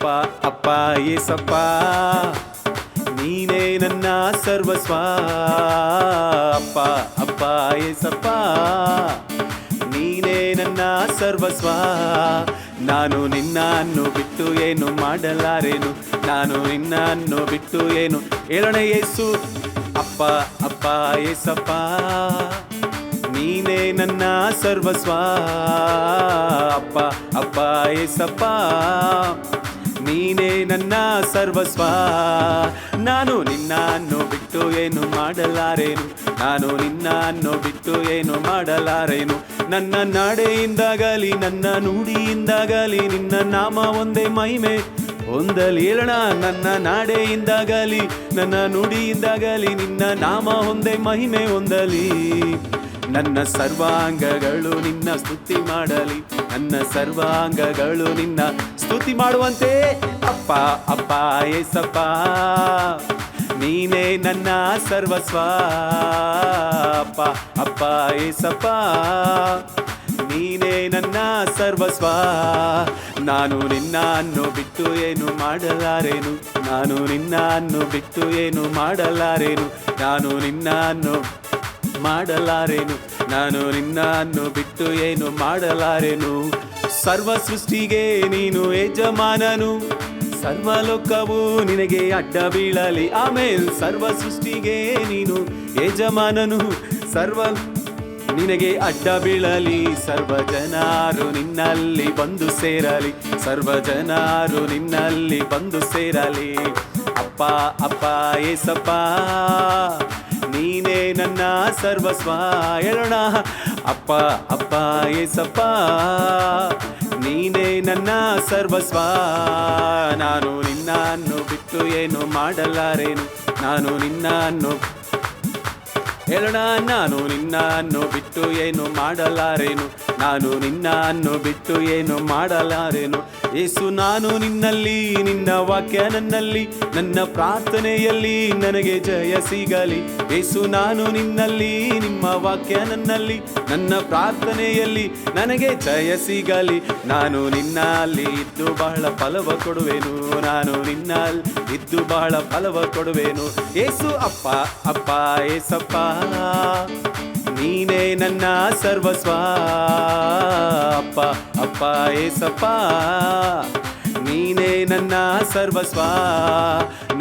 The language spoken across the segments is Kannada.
ಅಪ್ಪ ಅಪ್ಪ ಏಸಪ್ಪ ನೀನೇ ನನ್ನ ಸರ್ವಸ್ವ. ಅಪ್ಪ ಅಪ್ಪ ಏಸಪ್ಪ ನೀನೇ ನನ್ನ ಸರ್ವಸ್ವ. ನಾನು ನಿನ್ನನ್ನು ಬಿಟ್ಟು ಏನು ಮಾಡಲಾರೇನು, ನಾನು ನಿನ್ನನ್ನು ಬಿಟ್ಟು ಏನು ಹೇಳೋಣ ಯೇಸು. ಅಪ್ಪ ಅಪ್ಪ ಏಸಪ್ಪ ನೀನೇ ನನ್ನ ಸರ್ವಸ್ವ. ಅಪ್ಪ ಅಪ್ಪ ಏಸಪ್ಪ ನೀನೇ ನನ್ನ ಸರ್ವಸ್ವ. ನಾನು ನಿನ್ನನ್ನು ಬಿಟ್ಟು ಏನು ಮಾಡಲಾರೇನು, ನಾನು ನಿನ್ನನ್ನು ಬಿಟ್ಟು ಏನು ಮಾಡಲಾರೇನು. ನನ್ನ ನಡೆಯಿಂದಾಗಲಿ ನನ್ನ ನುಡಿಯಿಂದಾಗಲಿ ನಿನ್ನ ನಾಮ ಒಂದೇ ಮಹಿಮೆ ಹೊಂದಲಿ. ಹೇಳೋಣ, ನನ್ನ ನಾಡೆಯಿಂದಾಗಲಿ ನನ್ನ ನುಡಿಯಿಂದಾಗಲಿ ನಿನ್ನ ನಾಮ ಒಂದೇ ಮಹಿಮೆ ಹೊಂದಲಿ. ನನ್ನ ಸರ್ವಾಂಗಗಳು ನಿನ್ನ ಸ್ತುತಿ ಮಾಡಲಿ, ನನ್ನ ಸರ್ವಾಂಗಗಳು ನಿನ್ನ ಸ್ತುತಿ ಮಾಡುವಂತೆ. ಅಪ್ಪ ಅಪ್ಪ ಏಸಪ್ಪ ನೀನೇ ನನ್ನ ಸರ್ವಸ್ವ. ಅಪ್ಪ ಅಪ್ಪ ಏಸಪ್ಪ ನೀನೇ ನನ್ನ ಸರ್ವಸ್ವ. ನಾನು ನಿನ್ನನ್ನು ಬಿಟ್ಟು ಏನು ಮಾಡಲಾರೇನು, ನಾನು ನಿನ್ನನ್ನು ಬಿಟ್ಟು ಏನು ಮಾಡಲಾರೇನು, ನಾನು ನಿನ್ನನ್ನು ಮಾಡಲಾರೇನು, ನಾನು ನಿನ್ನನ್ನು ಬಿಟ್ಟು ಏನು ಮಾಡಲಾರೇನು. ಸರ್ವ ಸೃಷ್ಟಿಗೆ ನೀನು ಯಜಮಾನನು, ಸರ್ವಲೋಕವು ನಿನಗೆ ಅಡ್ಡ ಬೀಳಲಿ. ಆಮೇಲೆ ಸರ್ವ ಸೃಷ್ಟಿಗೆ ನೀನು ಯಜಮಾನನು, ಸರ್ವ ನಿನಗೆ ಅಡ್ಡ ಬೀಳಲಿ. ಸರ್ವ ಜನರು ನಿನ್ನಲ್ಲಿ ಬಂದು ಸೇರಲಿ, ಸರ್ವ ಜನರು ನಿನ್ನಲ್ಲಿ ಬಂದು ಸೇರಲಿ. ಅಪ್ಪ ಅಪ್ಪ ಏಸಪ್ಪ ನೀನೇ ನನ್ನ ಸರ್ವಸ್ವ. ಹೇಳೋಣ, ಅಪ್ಪ ಅಪ್ಪ ಏಸಪ್ಪ ನೀನೇ ನನ್ನ ಸರ್ವಸ್ವ. ನಾನು ನಿನ್ನನ್ನು ಬಿಟ್ಟು ಏನು ಮಾಡಲಾರೇನು, ನಾನು ನಿನ್ನನ್ನು ಹೇಳೋಣ, ನಾನು ನಿನ್ನನ್ನು ಬಿಟ್ಟು ಏನು ಮಾಡಲಾರೇನು, ನಾನು ನಿನ್ನನ್ನು ಬಿಟ್ಟು ಏನು ಮಾಡಲಾರೇನು. ಯೇಸು ನಾನು ನಿನ್ನಲ್ಲಿ, ನಿನ್ನ ವಾಕ್ಯ ನನ್ನಲ್ಲಿ, ನನ್ನ ಪ್ರಾರ್ಥನೆಯಲ್ಲಿ ನನಗೆ ಜಯ ಸಿಗಲಿ. ಯೇಸು ನಾನು ನಿನ್ನಲ್ಲಿ, ನಿಮ್ಮ ವಾಕ್ಯ ನನ್ನಲ್ಲಿ, ನನ್ನ ಪ್ರಾರ್ಥನೆಯಲ್ಲಿ ನನಗೆ ಜಯ ಸಿಗಲಿ. ನಾನು ನಿನ್ನಲ್ಲಿ ಇದ್ದು ಬಹಳ ಫಲವ ಕೊಡುವೆನು, ನಾನು ನಿನ್ನಲ್ಲಿ ಇದ್ದು ಬಹಳ ಫಲವ ಕೊಡುವೆನು. ಯೇಸು ಅಪ್ಪ ಅಪ್ಪ ಏಸಪ್ಪ ನೀನೇ ನನ್ನ ಸರ್ವಸ್ವ. ಅಪ್ಪ ಅಪ್ಪ ಏಸಪ್ಪ ನೀನೇ ನನ್ನ ಸರ್ವಸ್ವ.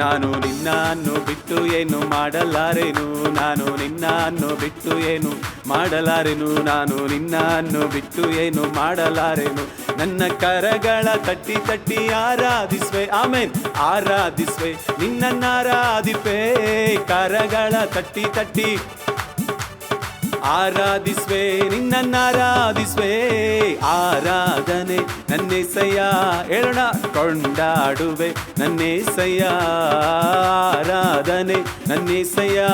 ನಾನು ನಿನ್ನನ್ನು ಬಿಟ್ಟು ಏನು ಮಾಡಲಾರೇನು, ನಾನು ನಿನ್ನನ್ನು ಬಿಟ್ಟು ಏನು ಮಾಡಲಾರೇನು, ನಾನು ನಿನ್ನನ್ನು ಬಿಟ್ಟು ಏನು ಮಾಡಲಾರೇನು. ನನ್ನ ಕರಗಳ ತಟ್ಟಿ ತಟ್ಟಿ ಆರಾಧಿಸುವೆ, ಆಮೇನ್ ಆರಾಧಿಸುವೆ, ನಿನ್ನನ್ನು ಆರಾಧಿಪೆ. ಕರಗಳ ತಟ್ಟಿ ತಟ್ಟಿ ಆರಾಧಿಸುವೆ, ನಿನ್ನನ್ನು ಆರಾಧಿಸುವೆ. ಆರಾಧನೆ ನನ್ನೇಸಯ್ಯ, ಹೇಳೋಣ, ಕೊಂಡಾಡುವೆ ನನ್ನೇಸಯ್ಯ. ಆರಾಧನೆ ನನ್ನೇಸಯ್ಯ,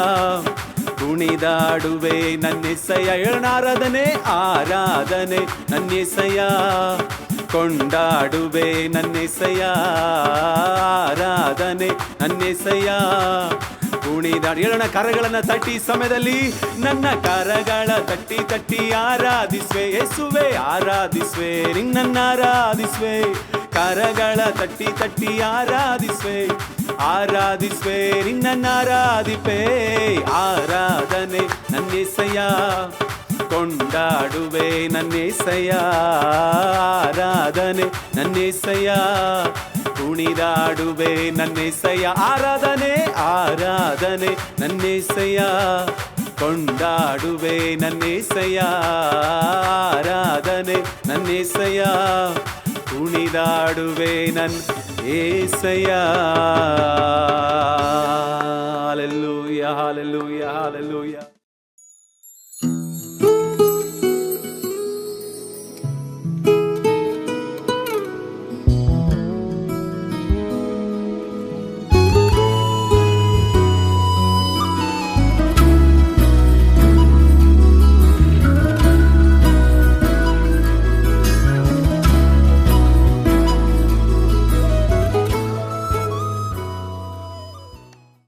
ಕುಣಿದಾಡುವೆ ನನ್ನೇಸಯ್ಯ. ಹೇಳೋಣ, ಆರಾಧನೆ ಆರಾಧನೆ ನನ್ನೇಸಯ್ಯ, ಕೊಂಡಾಡುವೆ ನನ್ನೇಸಯ್ಯ. ಆರಾಧನೆ ನನ್ನೇಸಯ್ಯ, ಕುಣಿದಾಡಿ. ಹೇಳೋಣ, ಕರಗಳನ್ನು ತಟ್ಟಿ ಸಮಯದಲ್ಲಿ ನನ್ನ ಕರಗಳ ತಟ್ಟಿ ತಟ್ಟಿ ಆರಾಧಿಸುವೆ ಯೇಸುವೆ, ಆರಾಧಿಸುವೆ, ನಿನ್ನನ್ನು ಆರಾಧಿಸುವೆ. ಕರಗಳ ತಟ್ಟಿ ತಟ್ಟಿ ಆರಾಧಿಸುವೆ, ಆರಾಧಿಸುವೆ, ನಿನ್ನನ್ನು ಆರಾಧಿಪೆ. ಆರಾಧನೆ ನನ್ನೇಸಯ್ಯ, ಕೊಂಡಾಡುವೆ ನನ್ನೇಸಯ್ಯ. ಆರಾಧನೆ ನನ್ನೇಸಯ್ಯ, ಕುಣಿದಾಡುವೆ ನನ್ನೇಸಯ್ಯ. ಆರಾಧನೆ ಆರಾಧನೆ ನನ್ನೇಸಯ್ಯ, ಕೊಂಡಾಡುವೆ ನನ್ನೇಸಯ್ಯ. ಆರಾಧನೆ ನನ್ನೇಸಯ್ಯ, ಕುಣಿದಾಡುವೆ ನನ್ನ ಏಸಯ್ಯ. Hallelujah hallelujah hallelujah.